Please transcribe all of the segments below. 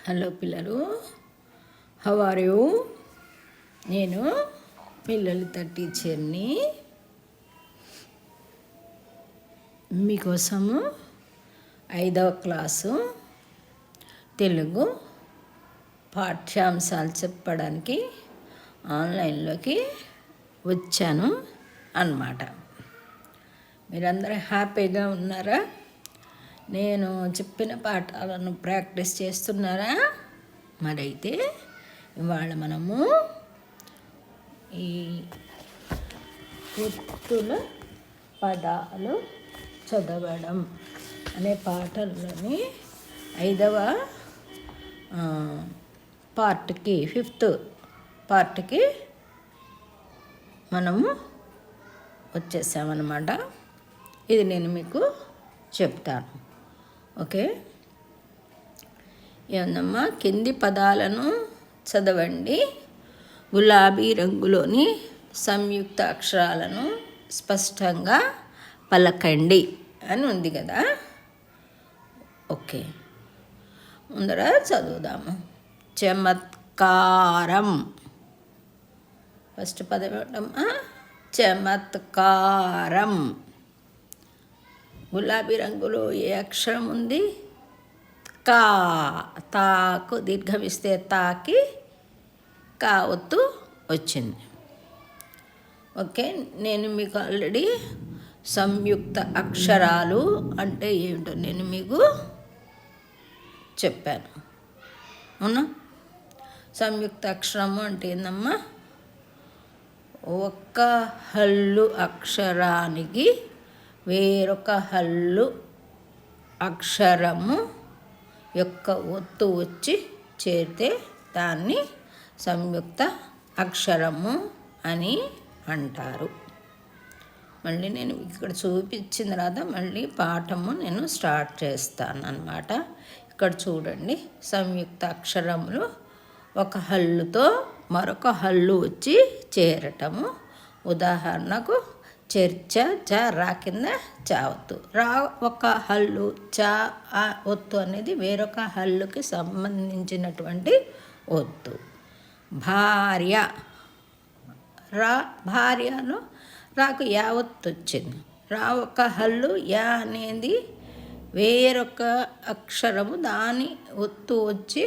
Hello పిల్లలు, how are you? నేను మీ లలిత టీచర్ని. మీకోసము 5వ క్లాసు తెలుగు పాఠ్యాంశాలు చెప్పడానికి ఆన్లైన్లోకి వచ్చాను అన్నమాట. మీరందరూ హ్యాపీగా ఉన్నారా? నేను చెప్పిన పాఠాలను ప్రాక్టీస్ చేస్తున్నారా? మరైతే ఇవాళ మనము ఈ ఒత్తుల పదాలు చదవడం అనే పాఠంలోని 5వ పార్ట్కి 5th పార్ట్కి మనము వచ్చేసామన్నమాట. ఇది నేను మీకు చెప్తాను. ఓకే, ఏమన్నమ్మా, కింది పదాలను చదవండి, గులాబీ రంగులోని సంయుక్త అక్షరాలను స్పష్టంగా పలకండి అని ఉంది కదా. ఓకే, ముందర చదువుదాము. చమత్కారం. ఫస్ట్ పదం ఏమిటమ్మా? చమత్కారం. గులాబీ రంగులో ఏ అక్షరం ఉంది? కా. తాకు దీర్ఘమిస్తే తాకి కా ఒత్తు వచ్చింది. ఓకే, నేను మీకు ఆల్రెడీ సంయుక్త అక్షరాలు అంటే ఏమిటో నేను మీకు చెప్పాను. అవునా? సంయుక్త అక్షరము అంటే ఏందమ్మా? ఒక్క హల్లు అక్షరానికి వేరొక హల్లు అక్షరము యొక్క ఒత్తు వచ్చి చేరితే దాన్ని సంయుక్త అక్షరము అని అంటారు. మళ్ళీ నేను ఇక్కడ చూపించిన తర్వాత మళ్ళీ పాఠము నేను స్టార్ట్ చేస్తాను అన్నమాట. ఇక్కడ చూడండి, సంయుక్త అక్షరములు ఒక హల్లుతో మరొక హల్లు వచ్చి చేరటము. ఉదాహరణకు చర్చ, చ రా కింద చా ఒత్తు. రా ఒక హల్లు, చా ఆ ఒత్తు అనేది వేరొక హల్లుకి సంబంధించినటువంటి ఒత్తు. భార్య, రా భార్యలో రాకు యా ఒత్తు వచ్చింది. రా ఒక హల్లు, యా అనేది వేరొక అక్షరము, దాని ఒత్తు వచ్చి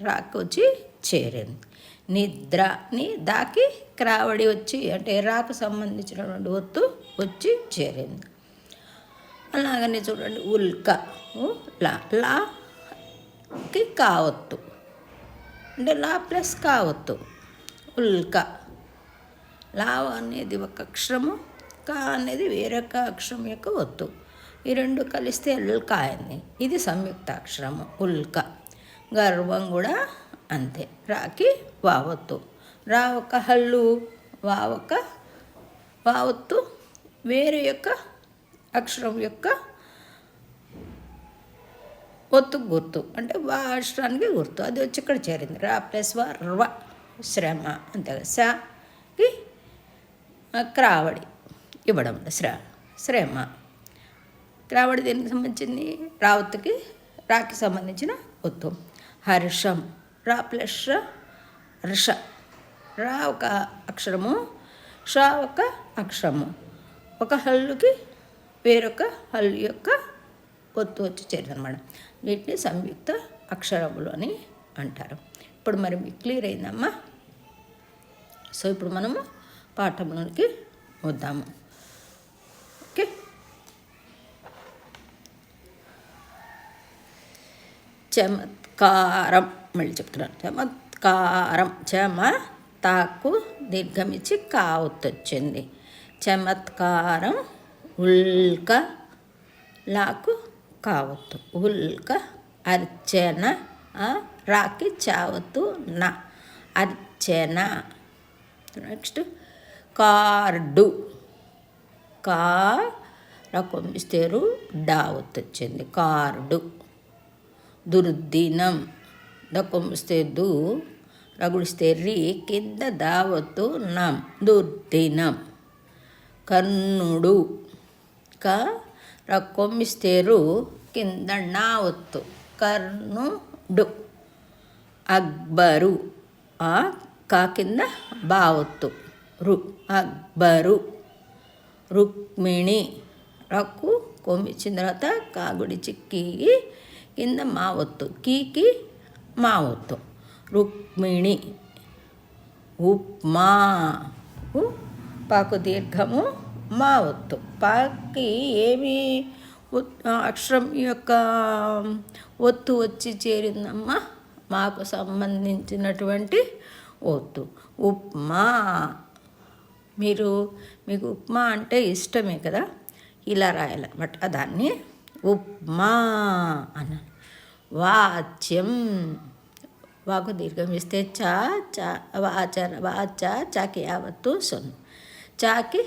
రాకు వచ్చి చేరింది. నిద్ర, ని దాకి క్రావడి వచ్చి అంటే రాకు సంబంధించినటువంటి ఒత్తు వచ్చి చేరింది. అలాగనే చూడండి, ఉల్క, లా, లాకి కావత్తు అంటే లా ప్లస్ కావత్తు ఉల్క. లా అనేది ఒక అక్షరము, కా అనేది వేరొక అక్షరం యొక్క ఒత్తు. ఈ రెండు కలిస్తే ఉల్క అయింది. ఇది సంయుక్త అక్షరము ఉల్క. గర్వం కూడా అంతే, రాకి వావత్తు. రా ఒక హల్లు, వావత్తు వేరే యొక్క అక్షరం యొక్క ఒత్తు గుర్తు అంటే వా అక్షరానికి గుర్తు, అది వచ్చి ఇక్కడ చేరింది. రా ప్లస్ వా రవ శ్రమ అంతే. సాకి క్రావడి ఇవ్వడం శ్రమ. క్రావడి దేనికి సంబంధించింది? రావత్తుకి, రాకి సంబంధించిన ఒత్తు. హర్షం, రా ప్లస్ ర్ష. రా ఒక అక్షరము, షా ఒక అక్షరము. ఒక హల్లుకి వేరొక హల్లు యొక్క ఒత్తు వచ్చి చేరింది అనమాట. వీటిని సంయుక్త అక్షరములు అని అంటారు. ఇప్పుడు మరి మీకు క్లియర్ అయిందమ్మా? సో ఇప్పుడు మనము పాఠంలోనికి వద్దాము. ఓకే, చమత్కారం. మళ్ళీ చెప్తున్నాను, చమత్కారం. చమ తాకు దీర్ఘమిచ్చి కా ఒత్తు వచ్చింది. చమత్కారం. ఉల్క, లాకు కావత్తు ఉల్క. అర్చన, రాకి చావత్తు నా అర్చన. నెక్స్ట్ కార్డు, కా రకొంపిస్తేరు డా ఒత్తు వచ్చింది కార్డు. దుర్దినం, దకొంపిస్తే దు, రగుడిస్తే రి, కింద దావత్తు నం దుర్దినం. కర్ణుడు, క రకొంపిస్తే రు, కింద నా ఒత్తు కర్ణుడు. అక్బరు ఆ కా కింద బావత్తు రు అక్బరు. రుక్మిణి రక్కు కొమ్మిచ్చిన తర్వాత కాగుడి చిక్కి కింద మావత్తు కీకి మావత్తు రుక్మిణి. ఉప్మా పాకు దీర్ఘము మావత్తు. పాకి ఏమి అక్షరం యొక్క ఒత్తు వచ్చి చేరిందమ్మా? మాకు సంబంధించినటువంటి ఒత్తు ఉప్మా. మీకు ఉప్మా అంటే ఇష్టమే కదా, ఇలా రాయాలన్నమాట. దాన్ని ఉప్మా అన్నాను. వాచ్యం వాకు దీర్ఘం ఇస్తే చా చా వాచ చాకి యావత్తు సొన్ను. చాకి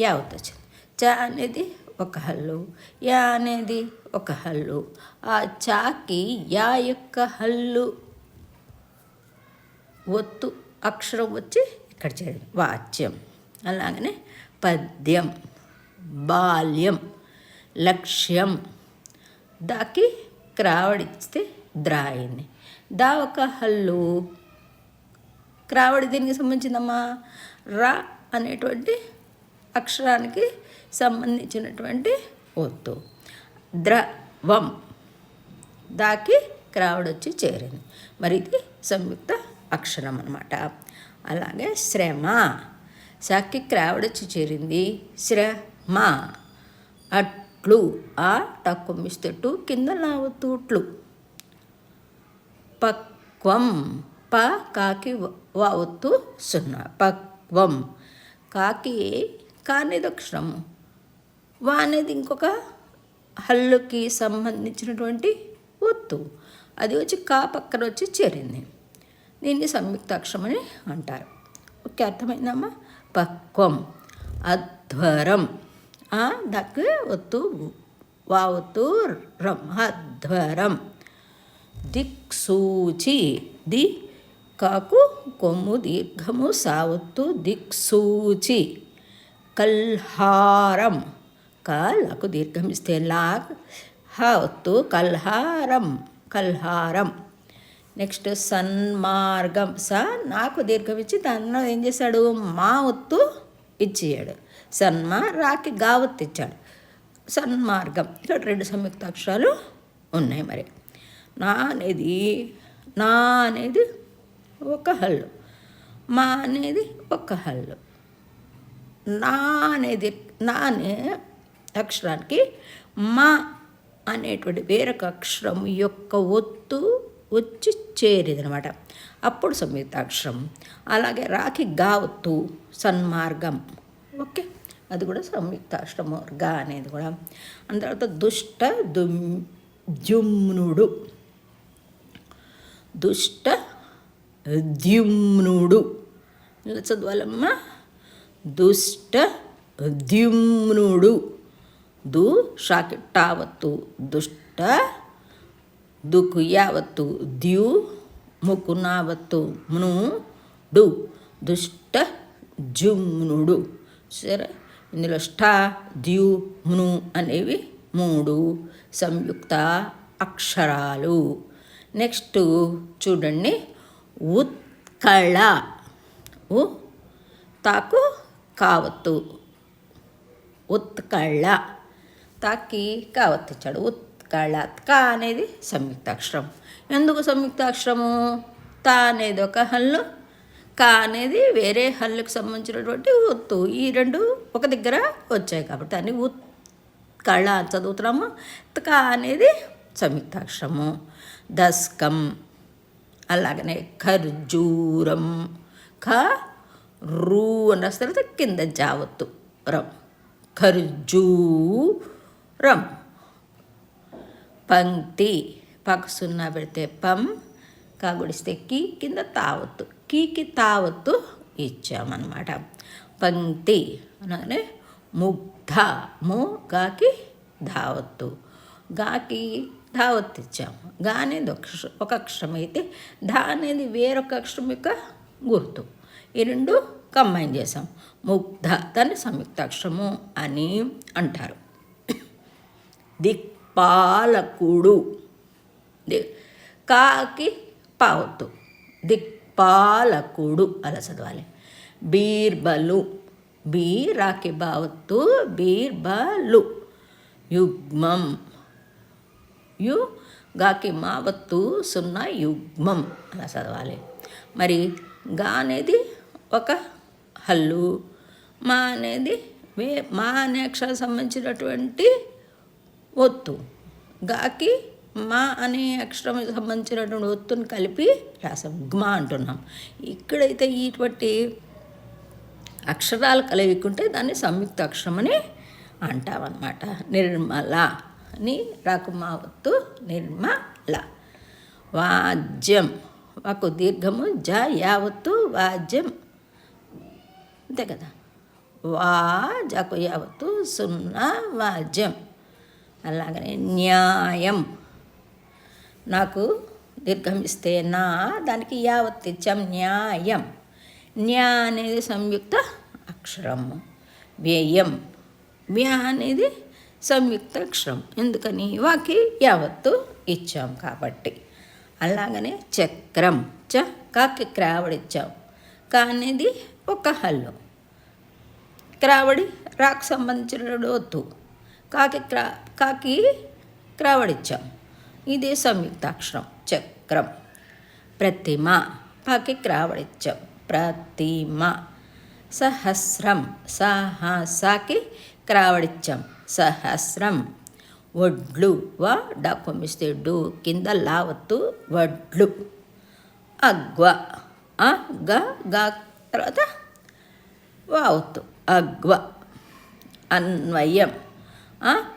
యావత్తు వచ్చింది. చా అనేది ఒక హల్లు, యా అనేది ఒక హల్లు. ఆ చాకి యా యొక్క హల్లు ఒత్తు అక్షరం వచ్చి ఇక్కడ చేరింది వాచ్యం. అలాగనే పద్యం, బాల్యం, లక్ష్యం. దాకి క్రావడిస్తే ద్రాయింది. దా ఒక హల్లు. క్రావడి దీనికి సంబంధించిందమ్మా? రా అనేటువంటి అక్షరానికి సంబంధించినటువంటి ఒత్తు. ద్రవం దాకి క్రావడొచ్చి చేరింది. మరి ఇది సంయుక్త అక్షరం అన్నమాట. అలాగే శ్రమ సాకి క్రావడొచ్చి చేరింది శ్రమ. అట్లు ఆ టక్కుమిస్తూ కింద లావతూట్లు. పక్వం ప కాకి వావత్తు సున్నా పక్వం. కాకి కానేది అక్షరము, వా అనేది ఇంకొక హల్లుకి సంబంధించినటువంటి ఒత్తు. అది వచ్చి కా పక్కన వచ్చి చేరింది. దీన్ని సంయుక్త అక్షరం అని అంటారు. ఓకే, అర్థమైందమ్మా? పక్వం. అధ్వరం దక్కు ఒత్తు వావత్తు రం అధ్వరం. దిక్సూచి ది కాకు కొమ్ము దీర్ఘము సావత్తు దిక్సూచి. కల్హారం కాకు దీర్ఘం ఇస్తే లా ఒత్తు కల్హారం కల్హారం. నెక్స్ట్ సన్మార్గం నాకు దీర్ఘం ఇచ్చి దానిలో ఏం చేశాడు? మా ఒత్తు ఇచ్చేయాడు. రాకి గావత్తు ఇచ్చాడు. సన్మార్గం. ఇక్కడ 2 సంయుక్త అక్షరాలు ఉన్నాయి. మరి నా అనేది ఒక హల్లు, మా అనేది ఒక హల్లు. నా అనే అక్షరానికి మా అనేటువంటి వేరొక అక్షరం యొక్క ఒత్తు వచ్చి చేరేది అనమాట. అప్పుడు సంయుక్త అక్షరం. అలాగే రాకి గా ఒత్తు సన్మార్గం. ఓకే, అది కూడా సంయుక్త అక్షరము గా అనేది కూడా. అందు తర్వాత దుష్ట ద్యుమ్నుడు. దుష్ట ద్యుమ్నుడు ఇలా చదవాలమ్మా. దుష్ట ద్యుమ్నుడు. దు షాకి టావత్తు దుష్ట. దుకు యావత్తు ద్యు ముకు నావత్తు మును డు దుష్ట జుమ్నుడు. సరే, ఇందులో ష్టా ద్యు మును అనేవి 3 సంయుక్త అక్షరాలు. నెక్స్ట్ చూడండి, ఉత్కళ. తాకు కావత్తు ఉత్కళ. తాకి కావత్తు ఇచ్చాడు. ఉత్కళ. కా అనేది సంయుక్త అక్షరం. ఎందుకు సంయుక్త అక్షరము? తా అనేది ఒక హల్లు, కా అనేది వేరే హల్లుకి సంబంధించినటువంటి ఒత్తు. ఈ 2 ఒక దగ్గర వచ్చాయి కాబట్టి దాన్ని ఉత్కళ చదువుతున్నాము. కా అనేది సంయుక్త అక్షరము. దస్కం. అలాగనే ఖర్జూరం. రూ అని రాసిన తర్వాత కింద జావత్తు రం ఖర్జూరం. పంక్తి పక్క 0 పెడితే పం, కాగుడిస్తే కీ, కింద తావత్తు. కీకి తావత్తు ఇచ్చామన్నమాట. పంక్తి అనగానే ముగ్ధ. గాకి ధావత్తు. గాకి ధావత్తు ఇచ్చాము. గా అనేది ఒక అక్షరం అయితే ధా అనేది వేరొక అక్షరం యొక్క గుర్తు. ఈ 2 కంబైన్ చేసాం. ముగ్ధ దాన్ని సంయుక్త అక్షరము అని అంటారు. దిక్పాలకుడు. కాకి పావత్తు. దిక్పాలకుడు అలా చదవాలి. బీర్బలు, బీరాకి బావత్తు బీర్బలు. యుగ్మం, యు గాకి మావత్తు సున్నా యుగ్మం అలా చదవాలి. మరి గా అనేది ఒక హల్లు, మా అనేది మా అనే అక్షరానికి సంబంధించినటువంటి ఒత్తు. గాకి మా అనే అక్షరం సంబంధించినటువంటి ఒత్తుని కలిపి రాసాం, గ్మ అంటున్నాం. ఇక్కడైతే ఇటువంటి అక్షరాలు కలవికుంటే దాన్ని సంయుక్త అక్షరం అని అంటామన్నమాట. నిర్మల అని రాకు మా ఒత్తు నిర్మల. వాజ్యం, వాకు దీర్ఘము జ యావత్తు వాజ్యం, అంతే కదా. వా జాకు యావత్తు సున్నా వాజ్యం. అలాగనే న్యాయం, నాకు దీర్ఘం ఇస్తే నా, దానికి యావత్తు ఇచ్చాం న్యాయం. న్యా అనేది సంయుక్త అక్షరము. వ్యయం, వ్యా అనేది సంయుక్త అక్షరం, ఎందుకని వాకి యావత్తు ఇచ్చాం కాబట్టి. అలాగనే చక్రం, చ కాకి క్రావడిచ్చాం, కా అనేది ఒక హల్లు, క్రావడి రాకు సంబంధించిన ఒత్తు, కాకి క్రావడిచ్చాం, ఇది సంయుక్తాక్షరం చక్రం. ప్రతిమ, పాకి క్రావడిచ్చాం ప్రతిమ. సహస్రం, సాకి క్రావడిచ్చాం సహస్రం. వడ్లు, వా డాకొమిస్తే డు కింద లావత్తు వడ్లు. అగ్వ, గా తర్వాత వావత్తు అగ్వ. అన్వయం,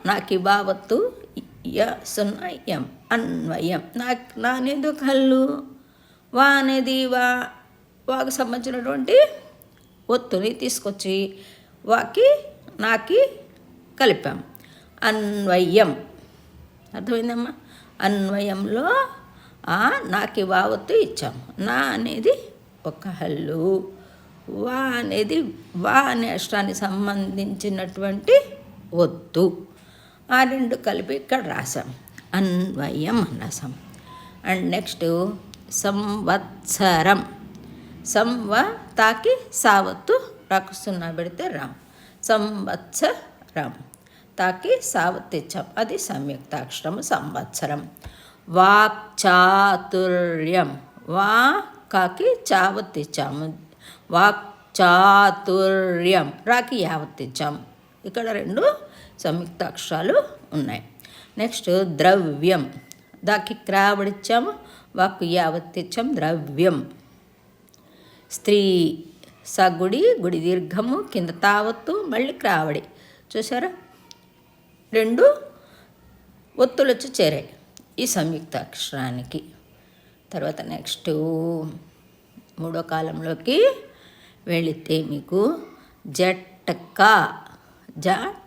నాకి వావత్తు సున్నా యం అన్వయం. నా అనేది ఒక హల్లు, వా అనేది వాకు సంబంధించినటువంటి ఒత్తుని తీసుకొచ్చి వాకి నాకి కలిపాం. అన్వయం, అర్థమైందమ్మా. అన్వయంలో నాకి వావత్తు ఇచ్చాం. నా అనేది ఒక హల్లు, వా అనేది వా అనే అక్షరానికి సంబంధించినటువంటి ఒత్తు. ఆ రెండు కలిపి ఇక్కడ రాసాం, అన్వయం అని రాసాం. అండ్ నెక్స్ట్ సంవత్సరం. తాకి సావత్తు రాకు సున్నా పెడితే రామ్, సంవత్సరం. తాకి సావత్తు ఇచ్చాం, అది సంయుక్తాక్షరం సంవత్సరం. వాక్చాతుర్యం, కాకి చావత్తు ఇచ్చాము, వాక్చాతుర్యం. రాకి యావత్తు ఇచ్చాం, ఇక్కడ రెండు సంయుక్తాక్షరాలు ఉన్నాయి. నెక్స్ట్ ద్రవ్యం, దాకి క్రావడిచ్చాము, వాకు యావత్తు ఇచ్చాం ద్రవ్యం. స్త్రీ, సగుడి గుడి దీర్ఘము కింద తావత్తు మళ్ళీ క్రావడి, చూసారా రెండు ఒత్తులు వచ్చి చేరాయి ఈ సంయుక్త అక్షరానికి. తర్వాత నెక్స్ట్ మూడో కాలంలోకి వెళితే మీకు జట్కా,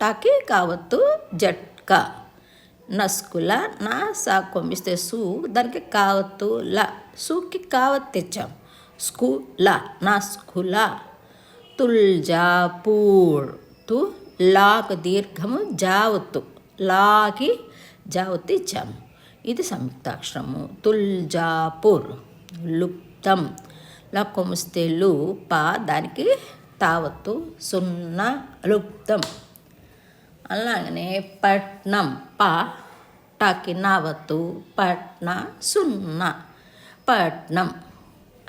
టాకి కావత్తు జట్కా. నస్కుల, నా సా కొమ్మిస్తే సు, దానికి కావత్తు ల, సుకి కావత్తు ఇచ్చాం స్కూల, నా స్కూల. తుల్జాపూర్, లాకు దీర్ఘము జావత్తు, లాకి జావత్తు ఇచ్చాము, ఇది సంయుక్తాక్షరము తుల్జాపూర్. లుప్తం, లా కొమ్మిస్తే లు, పా దానికి తావత్తు సున్నా లుప్తం. అలాగనే పట్నం, టాకి నావత్తు పట్న సున్నా పట్నం.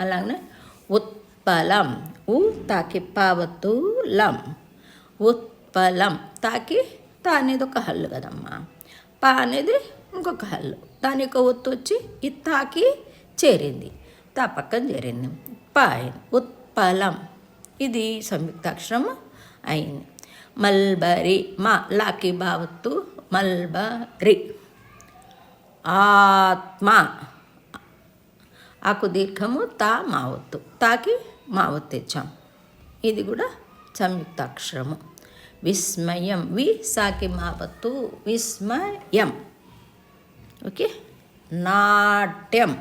అలాగనే ఉత్పలం, తాకి పావత్తు లం ఉత్పలం. తాకి తా అనేది ఒక హల్లు కదమ్మా, పా అనేది ఇంకొక హల్లు, దాని యొక్క ఒత్తు వచ్చి ఈ తాకి చేరింది, తా పక్కన చేరింది, పా అయింది ఉత్పలం, ఇది సంయుక్తాక్షరము అయింది. మల్బరీ, లాకి బావత్తు మల్బరీ. ఆత్మ, ఆకు దీర్ఘము తా మావత్తు, తాకి మావత్తు ఇచ్చాం, ఇది కూడా సంయుక్తాక్షరము. విస్మయం, సాకి మావత్తు విస్మయం. ఓకే. నాట్యం,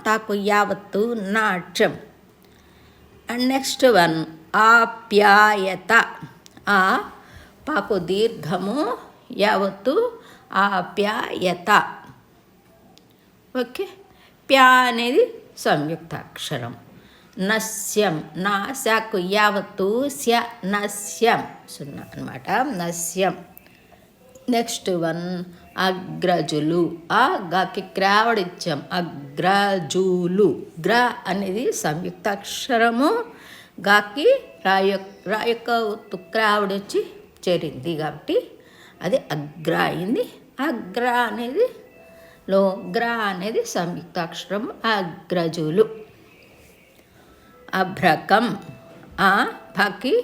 టాకు యావత్తు నాట్యం. అండ్ నెక్స్ట్ వన్ ఆప్యాయత, పాకు దీర్ఘము యావత్తు ఆప్యాయత. ఓకే. ప్యా అనేది సంయుక్తాక్షరం. నస్యం, నా శాకు యావత్తు స్య నస్యం సున్నా అనమాట, నస్యం. నెక్స్ట్ వన్ అగ్రజులు, ఆ గాకి క్రావడిచ్చాం, అగ్రజులు. గ్ర అనేది సంయుక్తాక్షరము, గాకి రాయొక్క క్రావడి వచ్చి చేరింది కాబట్టి అది అగ్ర అయింది. అగ్ర అనేది గ్ర అనేది సంయుక్తాక్షరం, అగ్రజులు. అభ్రకం, ఆ భాకి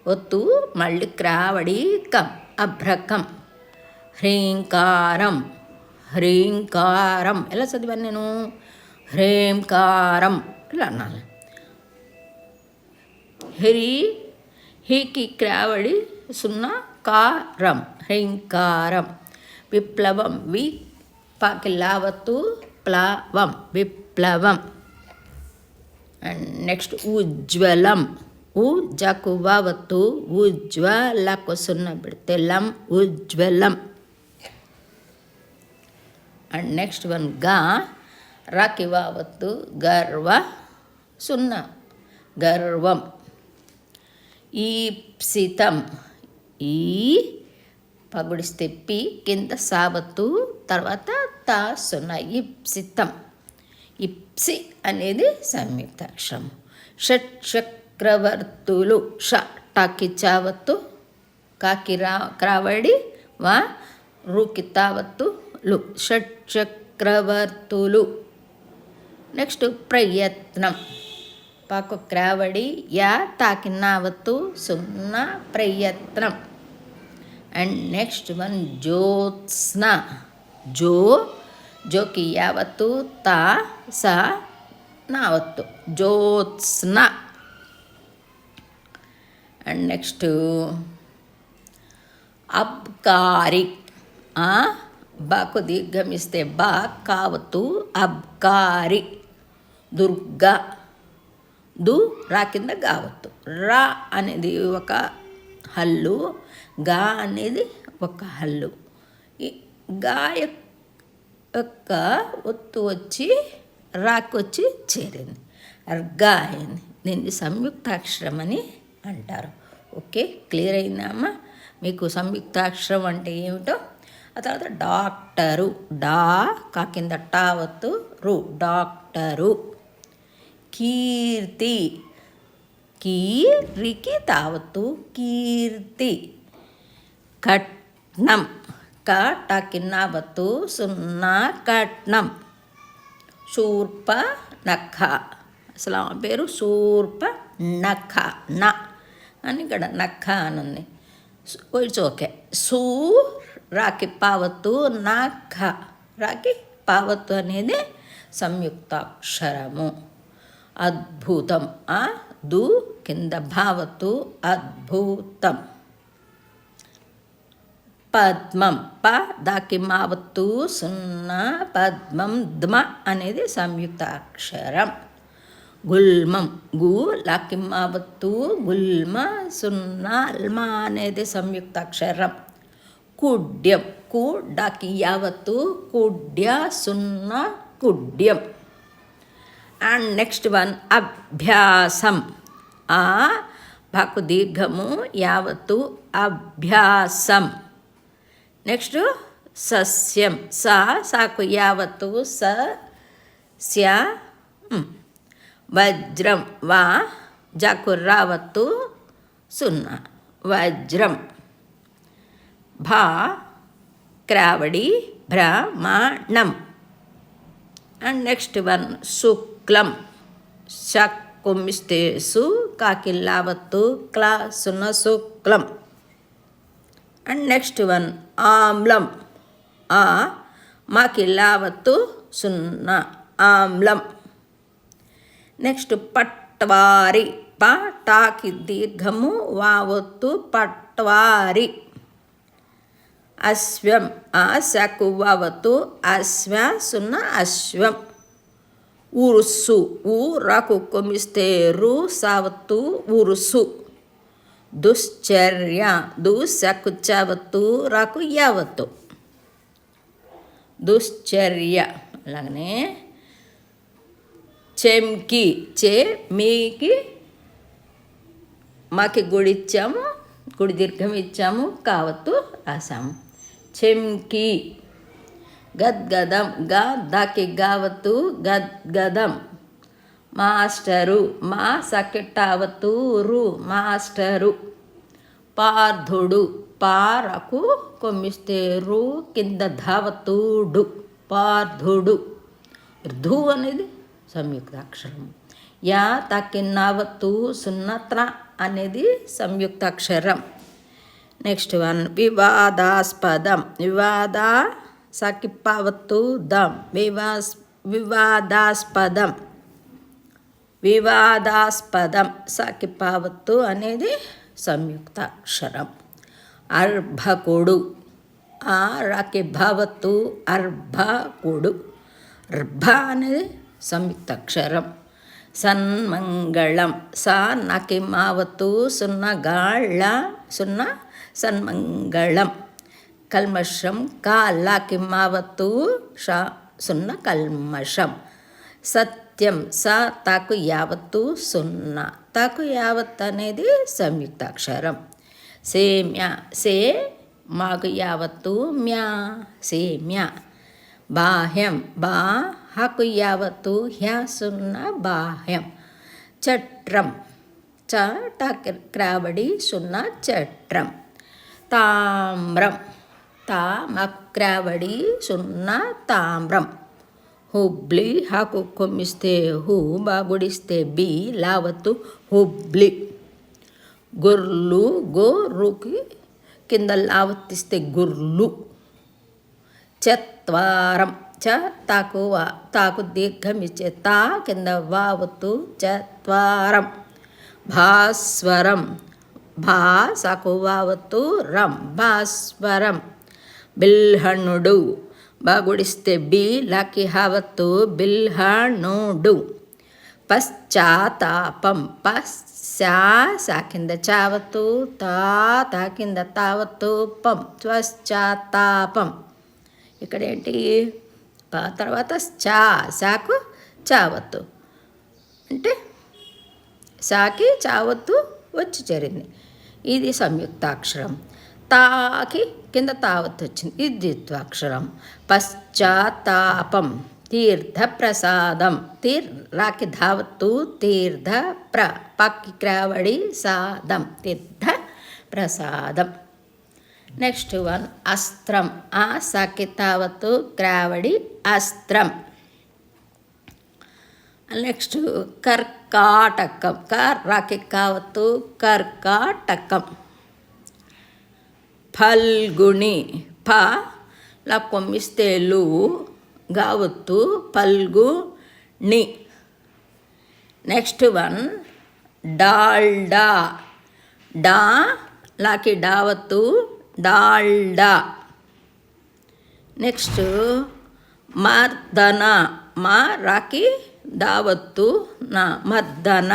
ఒత్తు మళ్ళీ క్రావడి కం, అభ్రకం. హ్రీంకారం, హ్రీంకారం ఎలా చదివాను నేను, హ్రీంకారం ఇలా అన్నాను. హీకి క్రావడి సున్నా కారం, హ్రీంకారం. విప్లవం, వి పాకి లావత్తు ప్లవం, విప్లవం. అండ్ నెక్స్ట్ ఉజ్వలం, ఉ జకు వావత్తు ఉజ్వలకు సున్నా పెడితే లం, ఉజ్వలం. అండ్ నెక్స్ట్ వన్ గా రాకి వావత్తు గర్వ సున్నా, గర్వం. ఈప్సితం, ఈ పగుడిస్తే పి కింద సావత్తు తర్వాత తా సున్నా, ఇప్సితం. ఇప్సి అనేది సంయుక్తాక్షరం. షట్ చక్రవర్తులు, ష టాకి చావత్తు కాకి క్రావడి వా రూకి తావత్తు లు, షట్ చక్రవర్తులు. నెక్స్ట్ ప్రయత్నం, పాకు క్రావడి యా తాకి నావత్తు సున్నా, ప్రయత్నం. అండ్ నెక్స్ట్ వన్ జ్యోత్స్న, జోకి యావత్తు తా సా నావత్తు, జ్యోత్స్న. అండ్ నెక్స్ట్ అబ్కారి, బాకు దీర్ఘమిస్తే బా కావత్తు అబ్కారి. దుర్గా, దు రా కింద గావత్తు, రా అనేది ఒక హల్లు, గా అనేది ఒక హల్లు. ఈ గా యొక్క ఒత్తు వచ్చి రాకి వచ్చి చేరింది, అర్గా అయింది. దీన్ని సంయుక్తాక్షరం అని అంటారు. ఓకే, క్లియర్ అయిందమ్మా మీకు సంయుక్తాక్షరం అంటే ఏమిటో. ఆ తర్వాత డాక్టరు, డా కా కింద టావత్తు రు, డాక్టరు. కీర్తి, కీరికి తావత్తు కీర్తి. కట్నం, క టాకి నావత్తు సున్నా, కట్నం. శూర్ప నఖ, అసలు ఆ పేరు శూర్ప నఖ, న అని ఇక్కడ నఖ అని ఉంది. It's okay. సూ రాకి పావత్తు నఖ, రాకి పావత్తు అనేది సంయుక్తాక్షరము. అద్భుతం, ఆ దు కింద భావత్తు అద్భుతం. పద్మం, ప దాకి మావత్తు సున్నా, పద్మం. ద్మ అనేది సంయుక్తాక్షరం. గుల్మం, గు లాకి మావత్తు గుల్మ సున్నా, ల్మ అనేది సంయుక్తాక్షరం. కుడ్యం, కు డాకి యావత్తు కుడ్య సున్నా, కుడ్యం. అండ్ నెక్స్ట్ వన్ అభ్యాసం, ఆ భాకు దీర్ఘము యావత్తు అభ్యాసం. నెక్స్ట్ సస్యం, సా సాకు యావత్తు స స్య. వజ్రం, వా జాకు రావత్తు సున్నా, వజ్రం. భా క్రావడి భ్రమణం. అండ్ నెక్స్ట్ వన్ శుక్లం, శక్కుమిస్తే సు కాకి లావత్తు క్లా సున్నా, శుక్లం. అండ్ నెక్స్ట్ వన్ ఆమ్లం, ఆ మాకి లావత్తు సున్నా, ఆమ్లం. నెక్స్ట్ పట్వారి, ప టాకి దీర్ఘము వావత్తు పట్వారి. అశ్వం, ఆ శాకు వావత్తు అశ్వ సున్నా, అశ్వం. ఉరుసు, ఊ రాకు కొమిస్తే రు సావత్తు ఉరుసు. దుశ్చర్య, దు శాకు చావత్తు రాకు యావత్తు, దుశ్చర్య. అలాగనే చెంకి చే మీకి మాకి గుడి ఇచ్చాము, గుడి దీర్ఘం ఇచ్చాము, కావత్తు రాసాము. చెంకి. గద్గదం గా దాకి గావత్తు గద్గదం. మాస్టరు మా సకెట్టావత్తు రు మాస్టరు. పార్థుడు పారకు కొమ్మిస్తే రు కింద ధావతుడు పార్థుడు. ధు అనేది సంయుక్తాక్షరం. యా తాకిన్నావత్తు సున్నత్ర అనేది సంయుక్తాక్షరం. నెక్స్ట్ వన్ వివాదాస్పదం. వివాద సాకిప్పావత్తు దం వివాదాస్పదం. వివాదాస్పదం సాకిప్పావత్తు అనేది సంయుక్తాక్షరం. అర్భకుడు ఆ రాకి భావత్తు అర్భకుడు. ర్భ అనేది సంయుక్తాక్షరం. సన్మంగళం సా నాకి మావత్తు సున్న గాళ్ళ సున్న సన్మంగళం. కల్మషం కా లాకి మావత్తు షా సున్న కల్మషం. సత్యం సా తాకు యావత్తు సున్న తాకు యావత్ అనేది సంయుక్తాక్షరం. సేమ్య సే మాకు యావత్తు మ్యా సేమ్య. బాహ్యం బా హకు యావత్తు హ్యా సున్న బాహ్యం. చట్రం చ టాక్రాబడి సున్న చట్రం. తామ్రం తా మక్రాబడి సున్న తామ్రం. హుబ్లీ హాకు కొమ్మిస్తే హూ బాగుడిస్తే బి లావత్తు హుబ్లీ. గుర్లు గోరుకి కింద లావత్తిస్తే గుర్లు. చత్వారం చ తాకు దీర్ఘం ఇచ్చే తా కింద వావత్తు చత్వారం. భాస్వరం భా సాకు వావత్తు రం భాస్వరం. బిల్హణుడు బాగుడిస్తే బి లాకి హావత్తు బిల్హణుడు. పశ్చాత్తాపం పశ్చా సా కింద చావత్తు తా కింద తావత్తు పం పశ్చాత్తాపం. ఇక్కడ ఏంటి తర్వాత సాకు చావత్తు అంటే సాకి చావత్తు వచ్చి చేరింది. ఇది సంయుక్తాక్షరం. తాకి కింద తావత్తు వచ్చింది, ఇది ద్విత్వాక్షరం. పశ్చాత్తాపం. తీర్థప్రసాదం రాకి ధావత్తు తీర్థ పక్కి క్రావడి సాదం తీర్థ ప్రసాదం. నెక్స్ట్ వన్ అస్త్రం ఆ సాకి తావత్తు క్రావడి అస్త్రం. నెక్స్ట్ కర్కాటకం రాకి కావత్తు కర్కాటకం. ఫల్గుణి ఫ లా కొమ్మిస్తే లు గావత్తు ఫల్గుణి. నెక్స్ట్ వన్ డాల్డా డా లాకి డావత్తు డాల్డా. నెక్స్ట్ మర్దన మా రాకి దావత్తు నా మర్దన.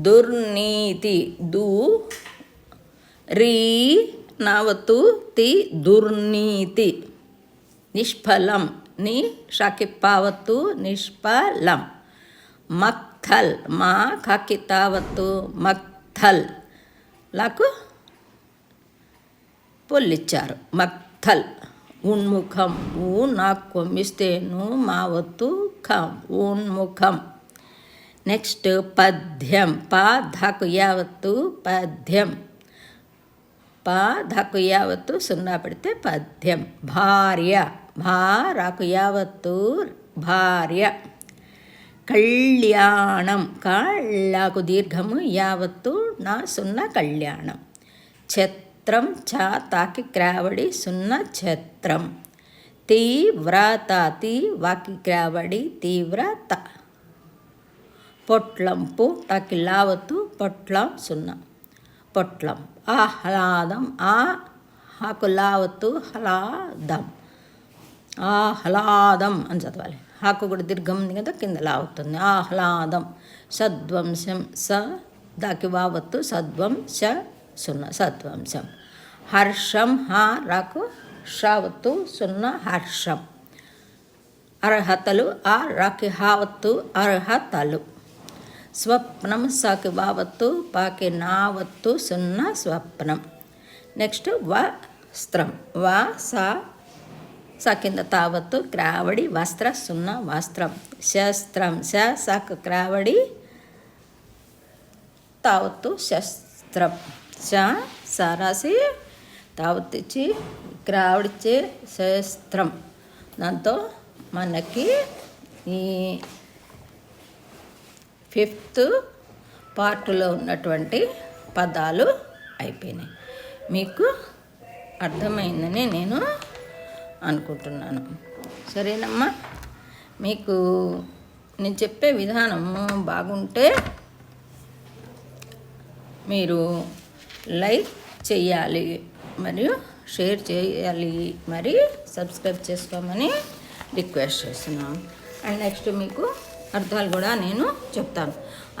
దుర్నీతి దు రీ నావత్తు తి దుర్నీతి. నిష్ఫలం ని షాకిప్పావత్తు నిష్ఫలం. మక్థల్ మా కాకితావత్తు మక్థల్ లకు పొల్లిచ్చారు మక్థల్. ఉన్ముఖం ఊ నాకు కొమ్మిస్తేను మావత్తు ఖం ఉన్ముఖం. నెక్స్ట్ పద్యం పా ధాకు యావత్తు పద్యం పా ధాకు యావత్తు సున్నా పెడితే పద్యం. భార్య భా రాకు యావత్తు భార్య. కళ్యాణం కాళ్ళకు దీర్ఘము యావత్తు నా సున్నా కళ్యాణం. ఛత్రం ఛా తాకి క్రావడి సున్నా ఛత్రం. తీవ్రత తీ వాకి క్రావడి తీవ్రత. పొట్లంపు టాకి లావత్తు పొట్లం సున్నా పొట్లం. ఆహ్లాదం ఆ హాకు లావత్తు హలాదం ఆహ్లాదం అని చదవాలి. హాకు కూడా దీర్ఘం ఉంది కదా కింద లావుతుంది ఆహ్లాదం. సద్వంశం స దాకి వావత్తు సద్వంశ సున్నా సద్వంశం. హర్షం హా రాకు షావత్తు సున్నా హర్షం. అర్హతలు, ఆ రాకి హావత్తు అర్హతలు. స్వప్నం సాకి వావత్తు, పాకి నావత్తు, సున్నా స్వప్నం. నెక్స్ట్ వస్త్రం, వా సా కింద తావత్తు, క్రావడి వస్త్ర, సున్నా వస్త్రం. శస్త్రం, సాకు క్రావడి తావత్తు శస్త్రం. సా రాసి తావత్తు ఇచ్చి క్రావడిచ్చే శస్త్రం. దాంతో మనకి ఈ 5th పార్ట్లో ఉన్నటువంటి పదాలు అయిపోయినాయి. మీకు అర్థమైందని నేను అనుకుంటున్నాను. సరేనమ్మా, మీకు నేను చెప్పే విధానము బాగుంటే మీరు లైక్ చేయాలి, మరియు షేర్ చేయాలి, మరి సబ్స్క్రైబ్ చేసుకోమని రిక్వెస్ట్ చేస్తున్నాను. అండ్ నెక్స్ట్ మీకు అర్థాలు కూడా నేను చెప్తాను.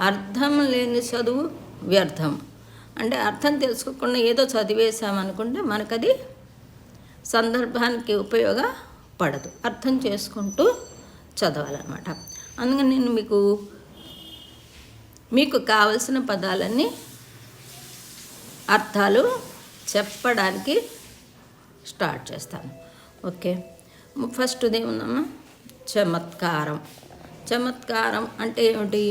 అర్థం లేని చదువు వ్యర్థం. అంటే అర్థం తెలుసుకోకుండా ఏదో చదివేసామనుకుంటే మనకది సందర్భానికి ఉపయోగపడదు. అర్థం చేసుకుంటూ చదవాలన్నమాట. అందుకని నేను మీకు కావలసిన పదాలన్నీ అర్థాలు చెప్పడానికి స్టార్ట్ చేస్తాను. ఓకే, ఫస్ట్ ఏముందమ్మా, చమత్కారం. చమత్కారం అంటే ఏమిటి?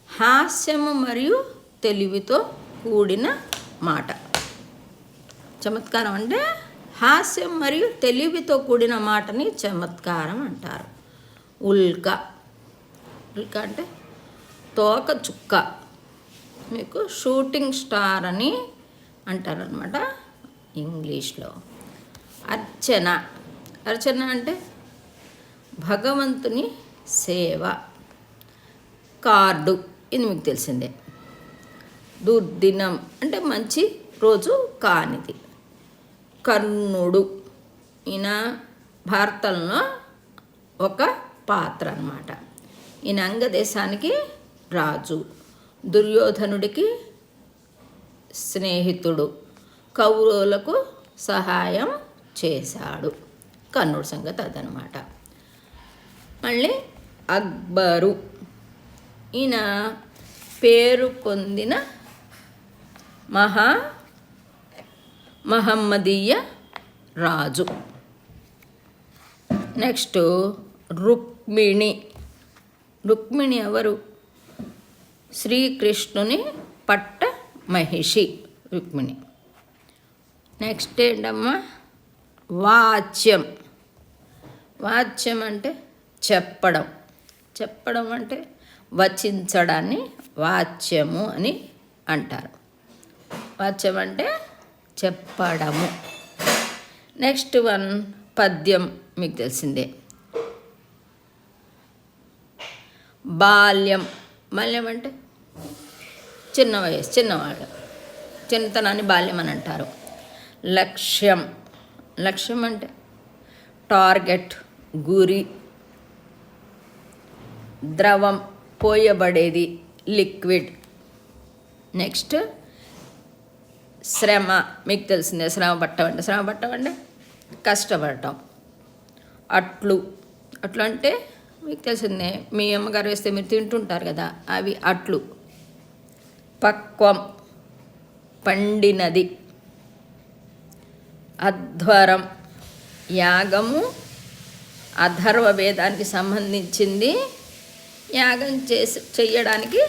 హాస్యము మరియు తెలివితో కూడిన మాట. చమత్కారం అంటే హాస్యం మరియు తెలివితో కూడిన మాటని చమత్కారం అంటారు. ఉల్క, ఉల్క అంటే తోక చుక్క. మీకు షూటింగ్ స్టార్ అని అంటారనమాట ఇంగ్లీష్లో. అర్చన, అర్చన అంటే భగవంతుని సేవ. కార్డు, ఇది మీకు తెలిసిందే. దుర్దినం అంటే మంచి రోజు కానిది. కర్ణుడు, ఈయన భారతంలో ఒక పాత్ర అన్నమాట. ఈయన అంగదేశానికి రాజు, దుర్యోధనుడికి స్నేహితుడు, కౌరవులకు సహాయం చేశాడు. కర్ణుడి సంగతి అదనమాట. మళ్ళీ అక్బరు, ఈయన పేరు పొందిన మహమ్మదీయ రాజు. నెక్స్ట్ రుక్మిణి. రుక్మిణి ఎవరు? శ్రీకృష్ణుని పట్ట మహిషి రుక్మిణి. నెక్స్ట్ ఏంటమ్మా, వాచ్యం. వాచ్యం అంటే చెప్పడం. చెప్పడం అంటే వచించడాన్ని వాచ్యము అని అంటారు. వాచ్యం అంటే చెప్పడము. నెక్స్ట్ వన్ పద్యం, మీకు తెలిసిందే. బాల్యం. బాల్యం అంటే చిన్న వయసు, చిన్నవాళ్ళు, చిన్నతనాన్ని బాల్యం అని అంటారు. లక్ష్యం. లక్ష్యం అంటే టార్గెట్, గురి. ద్రవం, పోయబడేది, లిక్విడ్. నెక్స్ట్ శ్రమ, మీకు తెలిసిందే. శ్రమ పట్టడం అంటే కష్టపడటం. అట్లు. అట్లు అంటే మీకు తెలిసిందే, మీ అమ్మగారు వేస్తే మీరు తింటుంటారు కదా, అవి అట్లు. పక్వం, పండినది. అధ్వరం, యాగము అథర్వ వేదానికి సంబంధించింది, యాగం చెయ్యడానికి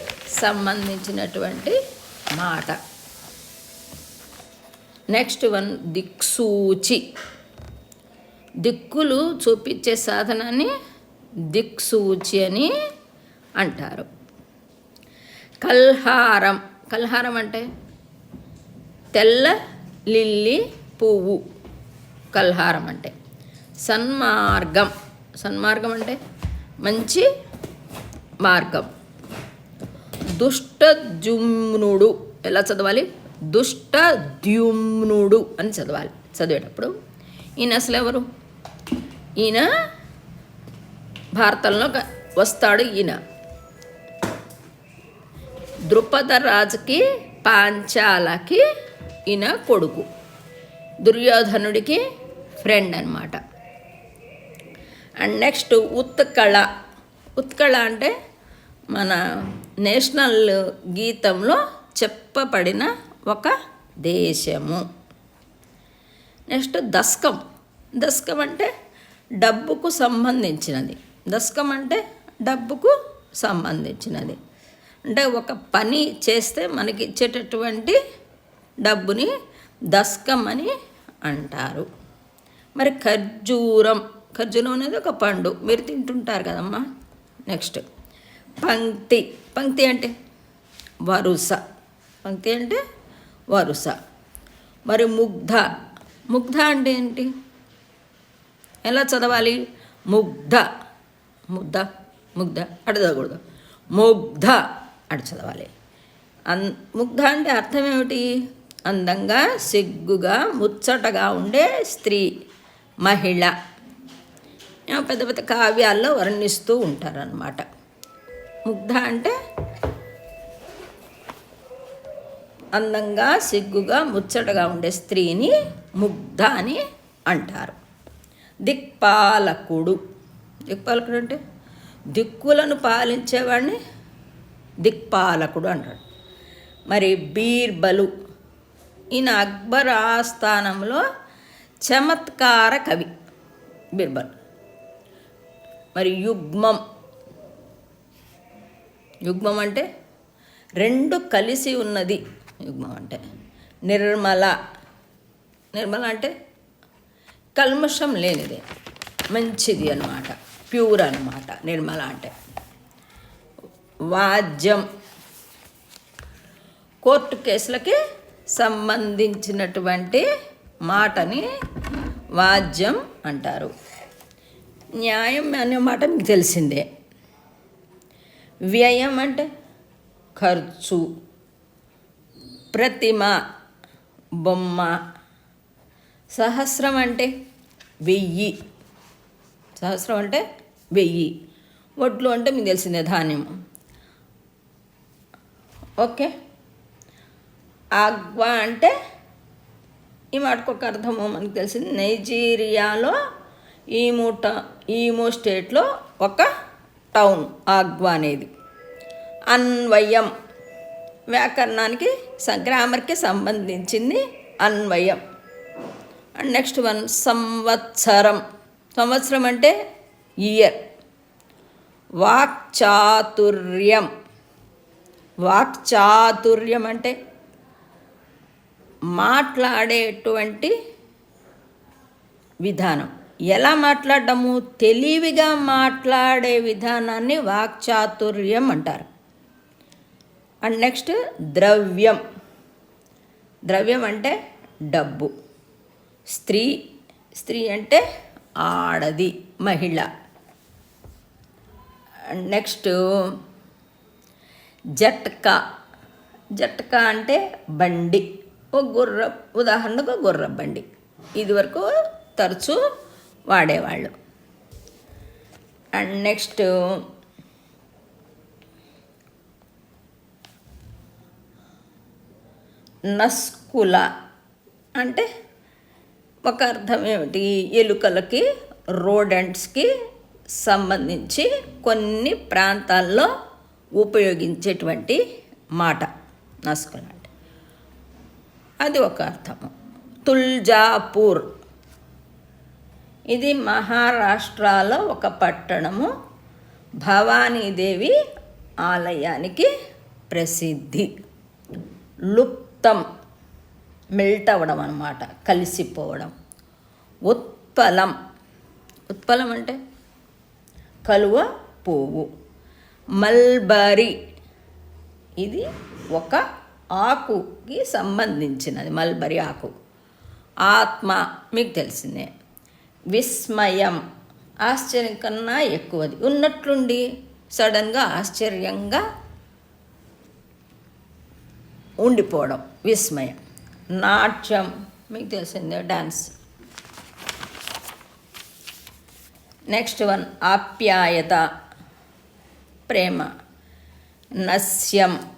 సంబంధించినటువంటి మాట. నెక్స్ట్ వన్ దిక్సూచి. దిక్కులు చూపించే సాధనాన్ని దిక్సూచి అని అంటారు. కల్హారం. కల్హారం అంటే తెల్ల లిల్లీ పువ్వు. కల్హారం అంటే సన్మార్గం. సన్మార్గం అంటే మంచి మార్గం. దుష్టద్యుమ్నుడు. ఎలా చదవాలి? దుష్టద్యుమ్నుడు అని చదవాలి. చదివేటప్పుడు ఈయన అసలు ఎవరు? ఈయన భారతంలో వస్తాడు. ఈయన ద్రుపద రాజుకి, పాంచాలకి ఈయన కొడుకు. దుర్యోధనుడికి ఫ్రెండ్ అన్నమాట. And next Utkal. ఉత్కళ అంటే మన నేషనల్ గీతంలో చెప్పబడిన ఒక దేశము. నెక్స్ట్ దశకం. దశకం అంటే డబ్బుకు సంబంధించినది. దశకం అంటే డబ్బుకు సంబంధించినది. అంటే ఒక పని చేస్తే మనకి ఇచ్చేటటువంటి డబ్బుని దశకం అని అంటారు. మరి ఖర్జూరం. ఖర్జూరం అనేది ఒక పండు, మీరు తింటుంటారు కదమ్మా. నెక్స్ట్ పంక్తి. పంక్తి అంటే వరుస. పంక్తి అంటే వరుస. మరి ముగ్ధ. ముగ్ధ అంటే ఏంటి? ఎలా చదవాలి? ముగ్ధ. ముగ్ధ ముగ్ధ అటు చదవకూడదు, ముగ్ధ అటు చదవాలి. ముగ్ధ అంటే అర్థం ఏమిటి? అందంగా, సిగ్గుగా, ముచ్చటగా ఉండే స్త్రీ, మహిళ. పెద్ద పెద్ద కావ్యాల్లో వర్ణిస్తూ ఉంటారన్నమాట. ముగ్ధ అంటే అందంగా, సిగ్గుగా, ముచ్చటగా ఉండే స్త్రీని ముగ్ధ అని అంటారు. దిక్పాలకుడు. దిక్పాలకుడు అంటే దిక్కులను పాలించేవాడిని దిక్పాలకుడు అంటాడు. మరి బీర్బలు. ఈయన అక్బర్ ఆస్థానంలో చమత్కార కవి బీర్బల్. మరి యుగ్మం. యుగ్మం అంటే రెండు కలిసి ఉన్నది. యుగ్మం అంటే నిర్మల. నిర్మల అంటే కల్మషం లేనిది, మంచిది అన్నమాట, ప్యూర్ అన్నమాట నిర్మల అంటే. వాద్యం. కోర్టు కేసులకి సంబంధించినటువంటి మాటని వాద్యం అంటారు. న్యాయం అనే మాట మీకు తెలిసిందే. వ్యయం అంటే ఖర్చు. ప్రతిమ, బొమ్మ. సహస్రం అంటే 1000. సహస్రం అంటే 1000. వడ్లు అంటే మీకు తెలిసిందే, ధాన్యం. ఓకే. ఆగ్వా అంటే ఈ మాటకు ఒక అర్థము మనకు తెలిసింది. నైజీరియాలో ఈమో స్టేట్లో ఒక టౌన్ ఆగ్వా అనేది. అన్వయం. వ్యాకరణానికి, గ్రామర్కి సంబంధించింది అన్వయం. అండ్ నెక్స్ట్ వన్ సంవత్సరం. సంవత్సరం అంటే ఇయర్. వాక్చాతుర్యం. వాక్చాతుర్యం అంటే మాట్లాడేటువంటి విధానం. ఎలా మాట్లాడము? తెలివిగా మాట్లాడే విధానాన్ని వాక్చాతుర్యం అంటారు. అండ్ నెక్స్ట్ ద్రవ్యం. ద్రవ్యం అంటే డబ్బు. స్త్రీ. స్త్రీ అంటే ఆడది, మహిళ. అండ్ నెక్స్ట్ జట్కా. జట్కా అంటే బండి. ఉదాహరణకు గుర్ర బండి. ఇది వరకు తరచూ వాడేవాళ్ళు. అండ్ నెక్స్ట్ నస్కుల అంటే ఒక అర్థం ఏమిటి? ఎలుకలకి, రోడెంట్స్కి సంబంధించి కొన్ని ప్రాంతాల్లో ఉపయోగించేటువంటి మాట నస్కుల అంటే. అది ఒక అర్థము. తుల్జాపూర్. ఇది మహారాష్ట్రలో ఒక పట్టణము. భవానీదేవి ఆలయానికి ప్రసిద్ధి. లుప్తం మెల్ట్ అవ్వడం అన్నమాట, కలిసిపోవడం. ఉత్పలం. ఉత్పలం అంటే కలువ పువ్వు. మల్బరీ. ఇది ఒక ఆకుకి సంబంధించినది, మల్బరీ ఆకు. ఆత్మ మీకు తెలిసిందే. విస్మయం. ఆశ్చర్యం కన్నా ఎక్కువది. ఉన్నట్లుండి సడన్గా ఆశ్చర్యంగా ఉండిపోవడం విస్మయం. నాట్యం మీకు తెలిసిందే, డాన్స్. నెక్స్ట్ వన్ ఆప్యాయత, ప్రేమ. నస్యం.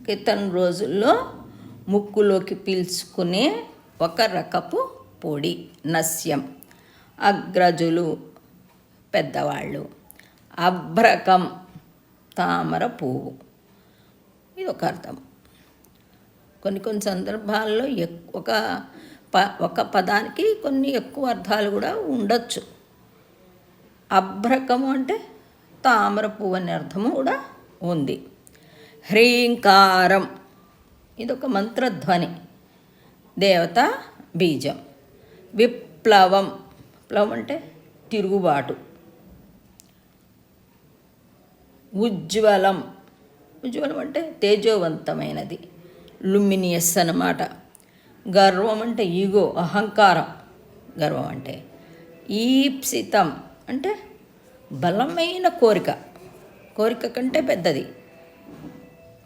క్రితం రోజుల్లో ముక్కులోకి పీల్చుకునే ఒక రకపు పొడి నస్యం. అగ్రజులు. పెద్దవాళ్ళు. అభ్రకం తామర పువ్వు, ఇది ఒక అర్థం. కొన్ని సందర్భాల్లో ఒక పదానికి కొన్ని ఎక్కువ అర్థాలు కూడా ఉండొచ్చు. అభ్రకము అంటే తామర పువ్వు అనే అర్థము కూడా ఉంది. హ్రీంకారం, ఇదొక మంత్రధ్వని, దేవత బీజం. విప్లవం, విప్లవం అంటే తిరుగుబాటు. ఉజ్వలం, ఉజ్వలం అంటే తేజోవంతమైనది, లుమినియస్ అన్నమాట. గర్వం అంటే ఈగో, అహంకారం, గర్వం అంటే. ఈప్సితం అంటే బలమైన కోరిక, కోరిక కంటే పెద్దది,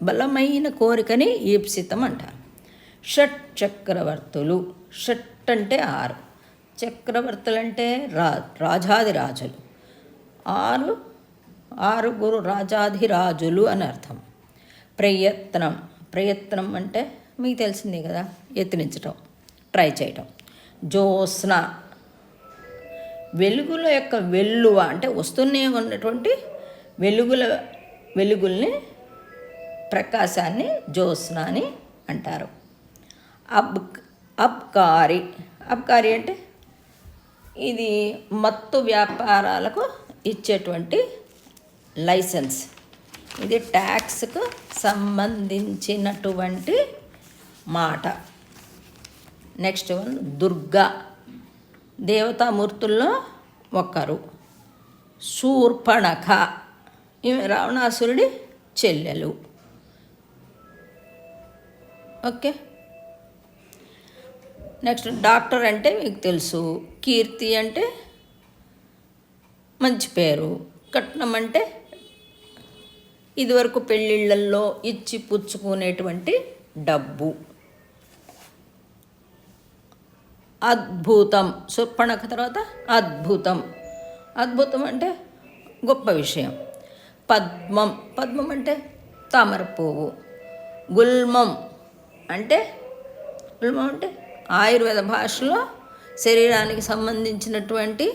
బలమైన కోరికని ఈప్సితం అంటారు. షట్ చక్రవర్తులు, షట్ అంటే 6, చక్రవర్తులు అంటే రాజాదిరాజులు, 6 రాజాధిరాజులు అని అర్థం. ప్రయత్నం, ప్రయత్నం అంటే మీకు తెలిసిందే కదా, యత్నించటం, ట్రై చేయటం. జ్యోత్స్న, వెలుగుల యొక్క వెల్లువ అంటే వస్తూనే ఉన్నటువంటి వెలుగుల్ని, ప్రకాశాన్ని జ్యోత్స్న అని అంటారు. అబ్కారి, అబ్కారి అంటే ఇది మత్తు వ్యాపారాలకు ఇచ్చేటువంటి లైసెన్స్, ఇది ట్యాక్స్కు సంబంధించినటువంటి మాట. నెక్స్ట్ వన్ దుర్గా, దేవతామూర్తుల్లో ఒకరు. శూర్పణఖ, ఈమె రావణాసురుడి చెల్లెలు. ఓకే. నెక్స్ట్ డాక్టర్ అంటే మీకు తెలుసు. కీర్తి అంటే మంచి పేరు. కట్నం అంటే ఇదివరకు పెళ్ళిళ్ళల్లో ఇచ్చి పుచ్చుకునేటువంటి డబ్బు. అద్భుతం, శూర్పణఖ తర్వాత అద్భుతం, అద్భుతం అంటే గొప్ప విషయం. పద్మం, పద్మం అంటే తామర పువ్వు. గుల్మం అంటే ఆయుర్వేద భాషలో శరీరానికి సంబంధించినటువంటి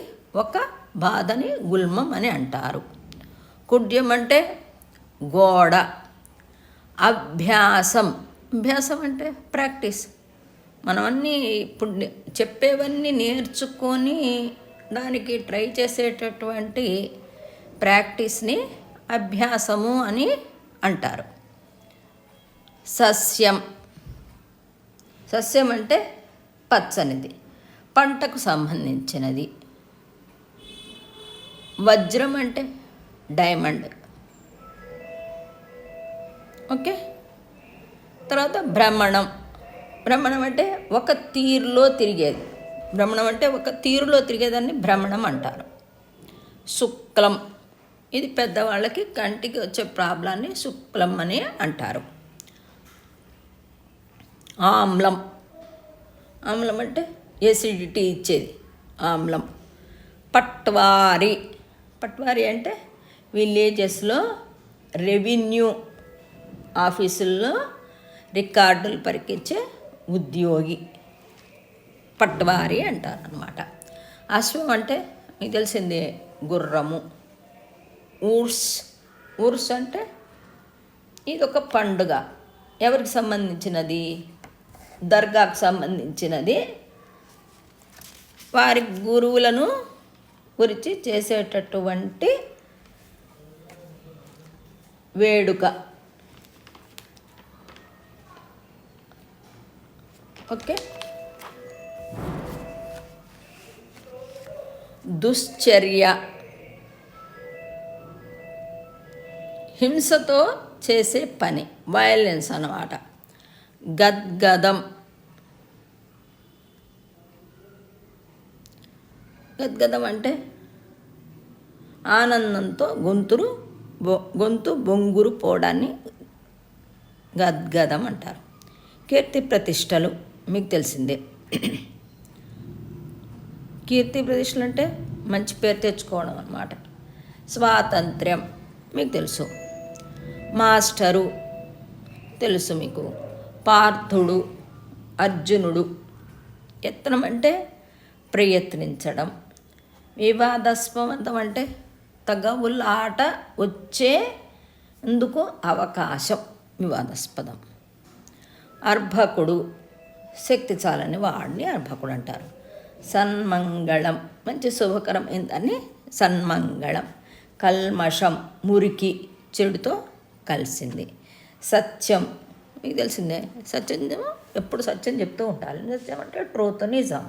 ఒక బాధని గుల్మం అని అంటారు. కుడ్యం అంటే గోడ. అభ్యాసం, అభ్యాసం అంటే ప్రాక్టీస్. మనం అన్నీ ఇప్పుడు చెప్పేవన్నీ నేర్చుకొని దానికి ట్రై చేసేటటువంటి ప్రాక్టీస్ని అభ్యాసము అని అంటారు. సస్యం, సస్యం అంటే పచ్చనిది, పంటకు సంబంధించినది. వజ్రం అంటే డైమండ్. ఓకే. తర్వాత భ్రమణం, భ్రమణం అంటే ఒక తీరులో తిరిగేది, భ్రమణం అంటే ఒక తీరులో తిరిగేదాన్ని భ్రమణం అంటారు. శుక్లం, ఇది పెద్దవాళ్ళకి కంటికి వచ్చే ప్రాబ్లాన్ని శుక్లం అని అంటారు. ఆమ్లం, ఆమ్లం అంటే ఎసిడిటీ ఇచ్చేది, ఆమ్లం. పట్వారి, పట్వారి అంటే విలేజెస్లో రెవెన్యూ ఆఫీసుల్లో రికార్డులు పరికించే ఉద్యోగి, పట్వారి అంటారు అన్నమాట. అశ్వం అంటే మీకు తెలిసిందే, గుర్రము. ఊర్స్, ఊర్స్ అంటే ఇదొక పండుగ. ఎవరికి సంబంధించినది? దర్గాకు సంబంధించినది. వారి గురువులను గురించి చేసేటటువంటి వేడుక. ఓకే. దుశ్చర్య, హింసతో చేసే పని, వయలెన్స్ అన్నమాట. గద్గదం, గద్గదం అంటే ఆనందంతో గొంతు బొంగురు పోవడాన్ని గద్గదం అంటారు. కీర్తి ప్రతిష్టలు మీకు తెలిసిందే. కీర్తి ప్రతిష్టలు అంటే మంచి పేరు తెచ్చుకోవడం అన్నమాట. స్వాతంత్ర్యం మీకు తెలుసు. మాస్టరు తెలుసు మీకు. పార్థుడు, అర్జునుడు. యత్నం అంటే ప్రయత్నించడం. వివాదాస్పదం అంటే తగవులాట వచ్చేందుకు అవకాశం, వివాదాస్పదం. అర్భకుడు, శక్తి చాలని వాడిని అర్భకుడు అంటారు. సన్మంగళం, మంచి శుభకరం ఏందని సన్మంగళం. కల్మషం, మురికి, చెడుతో కలిసింది. సత్యం, మీకు తెలిసిందే, సత్యం ఎప్పుడు సత్యం చెప్తూ ఉండాలి. సత్యం అంటే ట్రూత్, నిజం.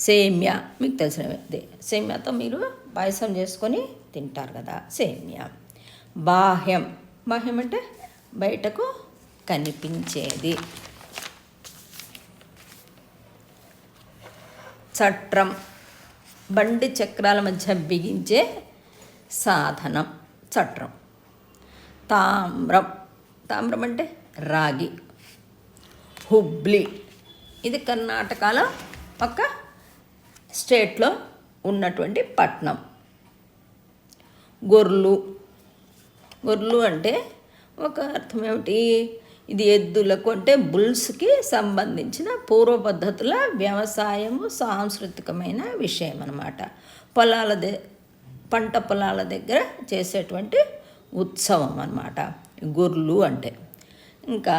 సేమ్య, మీకు తెలిసినదే, సేమ్యతో మీరు పాయసం చేసుకొని తింటారు కదా, సేమ్య. బాహ్యం, బాహ్యం అంటే బయటకు కనిపించేది. చట్రం, బండి చక్రాల మధ్య బిగించే సాధనం, చట్రం. తామ్రం, తామ్రం అంటే రాగి. హుబ్లీ, ఇది కర్ణాటకలో ఒక స్టేట్లో ఉన్నటువంటి పట్టణం. గొర్లు, గొర్లు అంటే ఒక అర్థం ఏమిటి, ఇది ఎద్దులకు అంటే బుల్స్కి సంబంధించిన పూర్వ పద్ధతుల వ్యవసాయము, సాంస్కృతికమైన విషయం అన్నమాట. పంట పొలాల దగ్గర చేసేటువంటి ఉత్సవం అన్నమాట గొర్లు అంటే. ఇంకా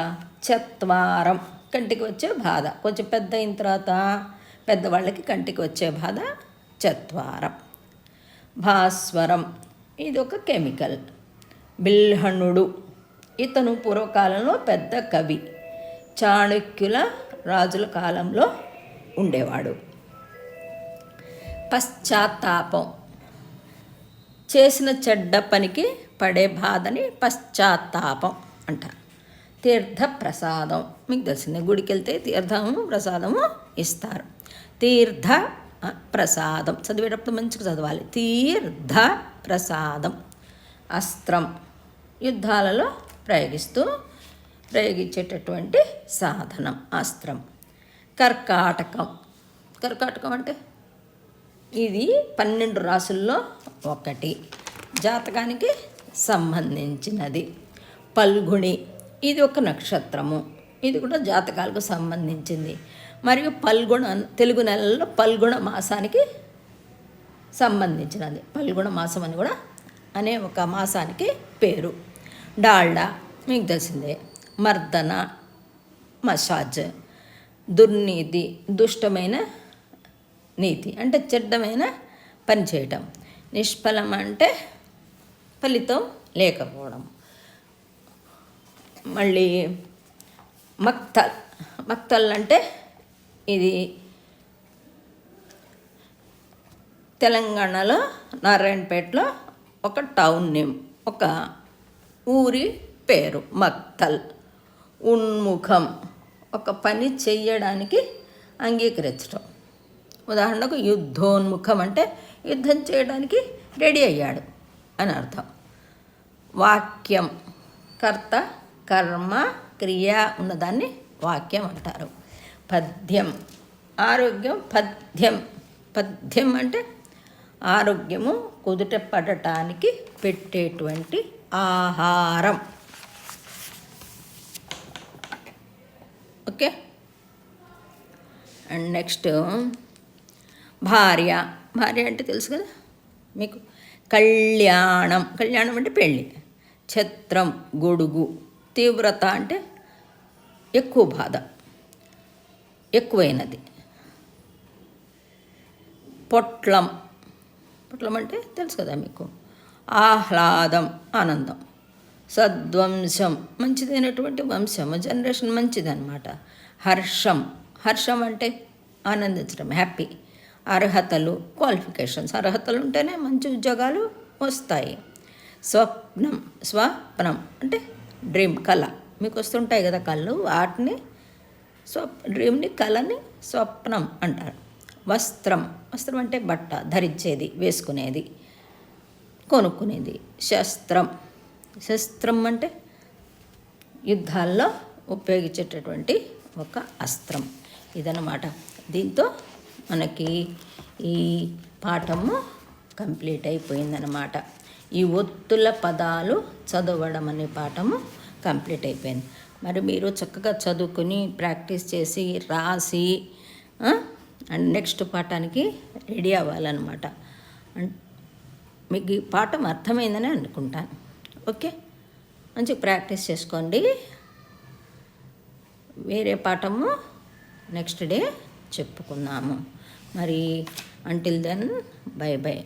చత్వారం, కంటికి వచ్చే బాధ, కొంచెం పెద్ద అయిన తర్వాత పెద్దవాళ్ళకి కంటికి వచ్చే బాధ చత్వారం. భాస్వరం, ఇది ఒక కెమికల్. బిల్హణుడు, ఇతను పూర్వకాలంలో పెద్ద కవి, చాణక్యుల రాజుల కాలంలో ఉండేవాడు. పశ్చాత్తాపం, చేసిన చెడ్డ పనికి పడే బాధని పశ్చాత్తాపం అంటారు. తీర్థ ప్రసాదం, మీకు తెలిసిందే, గుడికి వెళ్తే తీర్థము ప్రసాదము ఇస్తారు. తీర్థ ప్రసాదం, చదివేటప్పుడు మంచిగా చదవాలి. తీర్థ ప్రసాదం. అస్త్రం, యుద్ధాలలో ప్రయోగించేటటువంటి సాధనం అస్త్రం. కర్కాటకం, కర్కాటకం అంటే ఇది 12 రాసుల్లో ఒకటి, జాతకానికి సంబంధించినది. పల్గుణి, ఇది ఒక నక్షత్రము, ఇది కూడా జాతకాలకు సంబంధించింది. మరియు తెలుగు నెలల్లో పల్గుణ మాసానికి సంబంధించినది. పల్గుణ మాసం అని కూడా అనే ఒక మాసానికి పేరు. డాల్డా, మీకు తెలిసిందే, మర్దన, మసాజ్. దుర్నీతి, దుష్టమైన నీతి అంటే చెడ్డమైన పని చేయటం. నిష్ఫలం అంటే ఫలితం లేకపోవడం. మళ్ళీ మక్తల్, మక్తల్ అంటే ఇది తెలంగాణలో నారాయణపేటలో ఒక టౌన్ నేమ్, ఒక ఊరి పేరు మక్తల్. ఉన్ముఖం, ఒక పని చెయ్యడానికి అంగీకరించడం. ఉదాహరణకు యుద్ధోన్ముఖం అంటే యుద్ధం చేయడానికి రెడీ అయ్యాడు అని అర్థం. వాక్యం, కర్త, కర్మ, క్రియ ఉన్నదాన్ని వాక్యం అంటారు. పద్యం, ఆరోగ్యం. పద్యం అంటే ఆరోగ్యము కుదుట పడటానికి పెట్టేటువంటి ఆహారం. ఓకే. అండ్ నెక్స్ట్ భార్య. భార్య అంటే తెలుసు కదా మీకు. కళ్యాణం, కళ్యాణం అంటే పెళ్ళి. ఛత్రం, గొడుగు. తీవ్రత అంటే ఎక్కువ బాధ, ఎక్కువైనది. పొట్లం, పొట్లం అంటే తెలుసు కదా మీకు. ఆహ్లాదం, ఆనందం. సద్వంశం, మంచిదైనటువంటి వంశం, జనరేషన్ మంచిదన్నమాట. హర్షం, హర్షం అంటే ఆనందించడం, హ్యాపీ. అర్హతలు, క్వాలిఫికేషన్స్. అర్హతలు ఉంటేనే మంచి ఉద్యోగాలు వస్తాయి. స్వప్నం, స్వప్నం అంటే డ్రీమ్, కళ. మీకు వస్తుంటాయి కదా కళ్ళు, వాటిని డ్రీమ్ని, కళని స్వప్నం అంటారు. వస్త్రం, వస్త్రం అంటే బట్ట, ధరించేది, వేసుకునేది, కొనుక్కునేది. శస్త్రం, శస్త్రం అంటే యుద్ధాల్లో ఉపయోగించేటటువంటి ఒక అస్త్రం. ఇదన్నమాట. దీంతో మనకి ఈ పాఠము కంప్లీట్ అయిపోయిందన్నమాట. ఈ ఒత్తుల పదాలు చదవడం అనే పాఠము కంప్లీట్ అయిపోయింది. మరి మీరు చక్కగా చదువుకుని ప్రాక్టీస్ చేసి రాసి అండ్ నెక్స్ట్ పాఠానికి రెడీ అవ్వాలన్నమాట. మీకు ఈ పాఠం అర్థమైందని అనుకుంటాను. ఓకే, మంచి ప్రాక్టీస్ చేసుకోండి. వేరే పాఠము నెక్స్ట్ డే చెప్పుకుందాము. మరి అంటిల్ దెన్ బై బై.